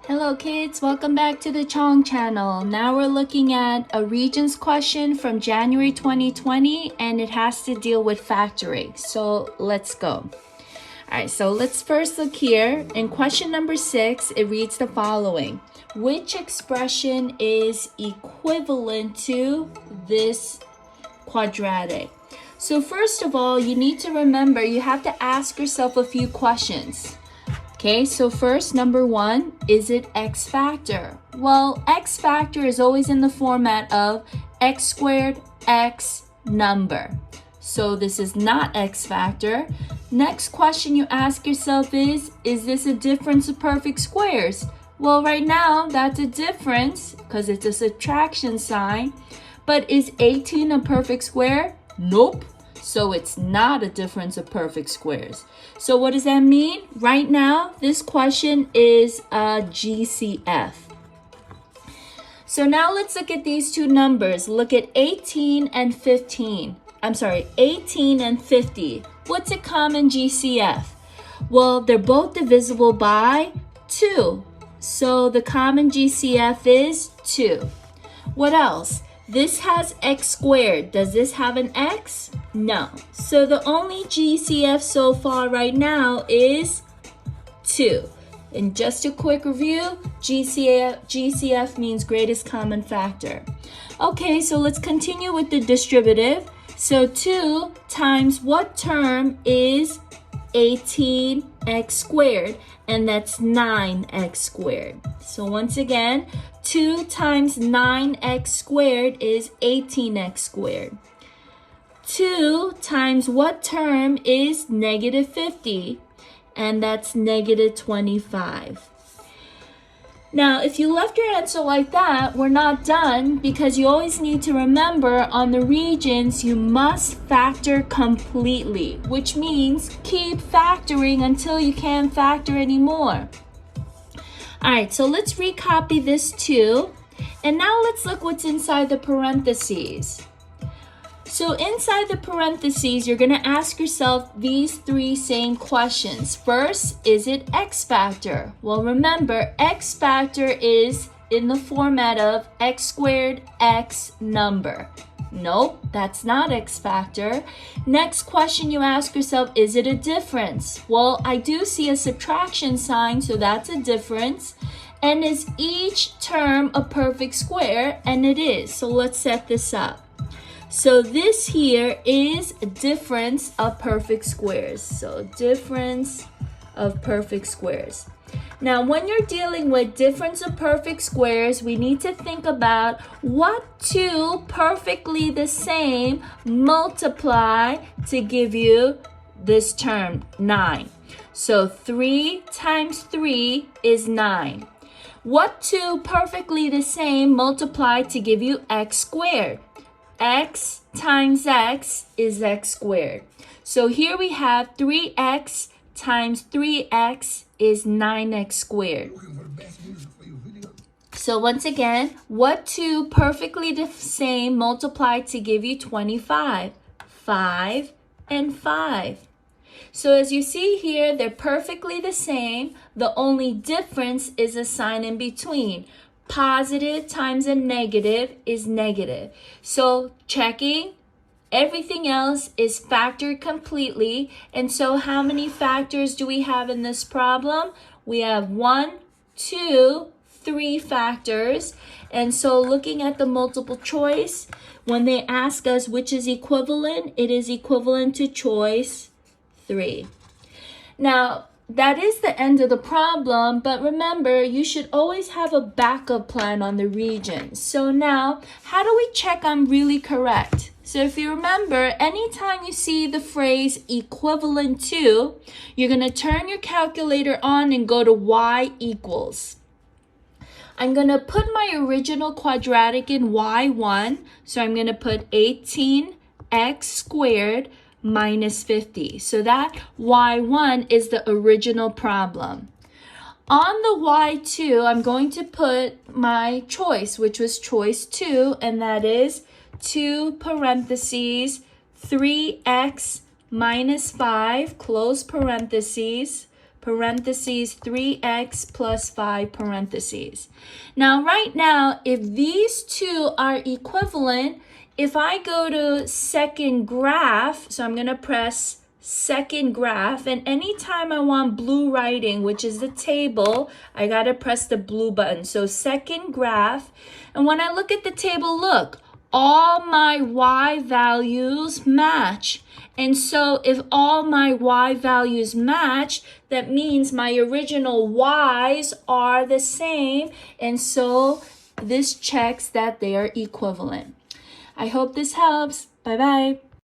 Hello kids, welcome back to the Chong channel. Now we're looking at a Regents question from January 2020 and it has to deal with factoring. So let's go. Alright, so let's first look here. In question number 6, it reads the following. Which expression is equivalent to this quadratic? So first of all, you need to remember you have to ask yourself a few questions. Okay, so first, number 1, is it x factor? Well, x factor is always in the format of x squared, x number. So this is not x factor. Next question you ask yourself is this a difference of perfect squares? Well, right now, that's a difference because it's a subtraction sign. But is 18 a perfect square? Nope. So it's not a difference of perfect squares. So what does that mean? Right now, this question is a GCF. So now let's look at these two numbers. Look at 18 and 15. I'm sorry, 18 and 50. What's a common GCF? Well, they're both divisible by 2. So the common GCF is 2. What else? This has x squared. Does this have an x? No. So the only GCF so far right now is 2. And just a quick review, GCF means greatest common factor. Okay, so let's continue with the distributive. So 2 times what term is 18x squared? And that's 9x squared. So once again, 2 times 9x squared is 18x squared. 2 times what term is negative 50? And that's negative 25. Now, if you left your answer like that, we're not done because you always need to remember on the Regents, you must factor completely, which means keep factoring until you can't factor anymore. All right, so let's recopy this too. And now let's look what's inside the parentheses. So inside the parentheses, you're going to ask yourself these 3 same questions. First, is it x factor? Well, remember, x factor is in the format of x squared, x number. Nope, that's not x factor. Next question you ask yourself, is it a difference? Well, I do see a subtraction sign, so that's a difference. And is each term a perfect square? And it is. So let's set this up. So this here is a difference of perfect squares. So difference of perfect squares. Now, when you're dealing with difference of perfect squares, we need to think about what two perfectly the same multiply to give you this term, 9. So 3 times 3 is 9. What two perfectly the same multiply to give you x squared? X times x is x squared. So here we have 3x times 3x is 9x squared. So once again, what two perfectly the same multiply to give you 25? 5 and 5. So as you see here, they're perfectly the same. The only difference is a sign in between. Positive times a negative is negative. So checking, everything else is factored completely. And so how many factors do we have in this problem? We have 1, 2, 3 factors. And so looking at the multiple choice, when they ask us which is equivalent, it is equivalent to choice 3. Now, that is the end of the problem, but remember, you should always have a backup plan on the Regents. So now, how do we check I'm really correct? So if you remember, anytime you see the phrase equivalent to, you're going to turn your calculator on and go to y equals. I'm going to put my original quadratic in y1, so I'm going to put 18x squared minus 50. So that y1 is the original problem. On the y2, I'm going to put my choice, which was choice 2, and that is 2 parentheses 3x minus 5, close parentheses, parentheses 3x plus 5 parentheses. Now, right now, if these two are equivalent, if I go to second graph, so I'm going to press second graph, and anytime I want blue writing, which is the table, I got to press the blue button. So second graph, and when I look at the table, look, all my y values match. And so if all my y values match, that means my original y's are the same. And so this checks that they are equivalent. I hope this helps. Bye-bye.